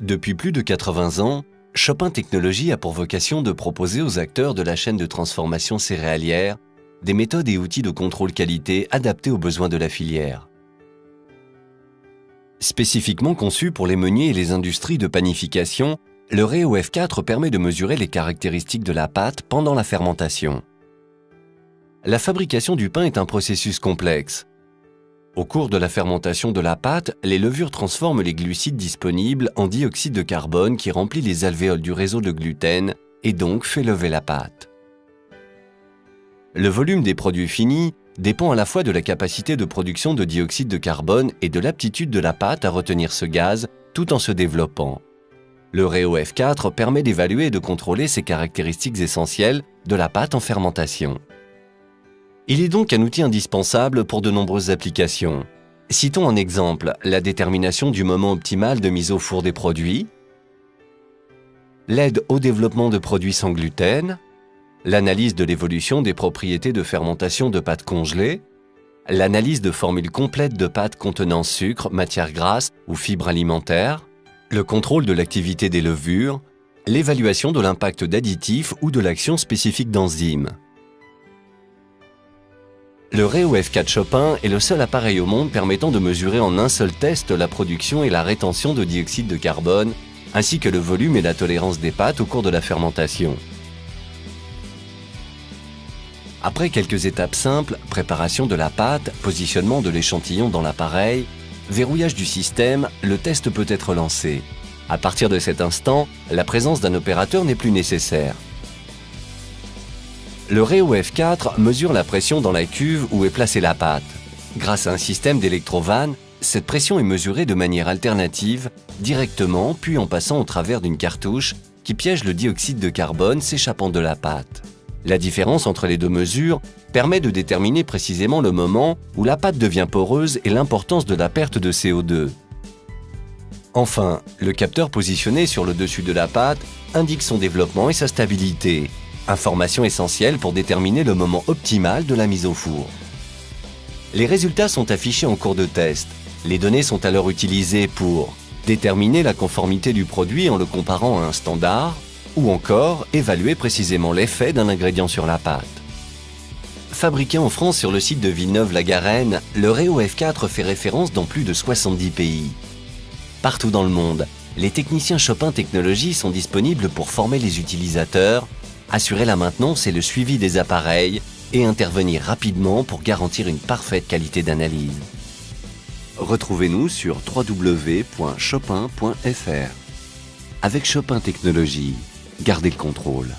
Depuis plus de 80 ans, Chopin Technologies a pour vocation de proposer aux acteurs de la chaîne de transformation céréalière des méthodes et outils de contrôle qualité adaptés aux besoins de la filière. Spécifiquement conçu pour les meuniers et les industries de panification, le Reo F4 permet de mesurer les caractéristiques de la pâte pendant la fermentation. La fabrication du pain est un processus complexe. Au cours de la fermentation de la pâte, les levures transforment les glucides disponibles en dioxyde de carbone qui remplit les alvéoles du réseau de gluten et donc fait lever la pâte. Le volume des produits finis dépend à la fois de la capacité de production de dioxyde de carbone et de l'aptitude de la pâte à retenir ce gaz tout en se développant. Le Reo F4 permet d'évaluer et de contrôler ces caractéristiques essentielles de la pâte en fermentation. Il est donc un outil indispensable pour de nombreuses applications. Citons en exemple la détermination du moment optimal de mise au four des produits, l'aide au développement de produits sans gluten, l'analyse de l'évolution des propriétés de fermentation de pâtes congelées, l'analyse de formules complètes de pâtes contenant sucre, matières grasses ou fibres alimentaires, le contrôle de l'activité des levures, l'évaluation de l'impact d'additifs ou de l'action spécifique d'enzymes. Le Reo F4 Chopin est le seul appareil au monde permettant de mesurer en un seul test la production et la rétention de dioxyde de carbone, ainsi que le volume et la tolérance des pâtes au cours de la fermentation. Après quelques étapes simples, préparation de la pâte, positionnement de l'échantillon dans l'appareil, verrouillage du système, le test peut être lancé. À partir de cet instant, la présence d'un opérateur n'est plus nécessaire. Le Reo F4 mesure la pression dans la cuve où est placée la pâte. Grâce à un système d'électrovannes, cette pression est mesurée de manière alternative, directement puis en passant au travers d'une cartouche qui piège le dioxyde de carbone s'échappant de la pâte. La différence entre les deux mesures permet de déterminer précisément le moment où la pâte devient poreuse et l'importance de la perte de CO2. Enfin, le capteur positionné sur le dessus de la pâte indique son développement et sa stabilité. Information essentielle pour déterminer le moment optimal de la mise au four. Les résultats sont affichés en cours de test. Les données sont alors utilisées pour déterminer la conformité du produit en le comparant à un standard, ou encore évaluer précisément l'effet d'un ingrédient sur la pâte. Fabriqué en France sur le site de Villeneuve-la-Garenne, le Reo F4 fait référence dans plus de 70 pays. Partout dans le monde, les techniciens Chopin Technologies sont disponibles pour former les utilisateurs, assurer la maintenance et le suivi des appareils et intervenir rapidement pour garantir une parfaite qualité d'analyse. Retrouvez-nous sur www.chopin.fr. Avec Chopin Technologies, gardez le contrôle.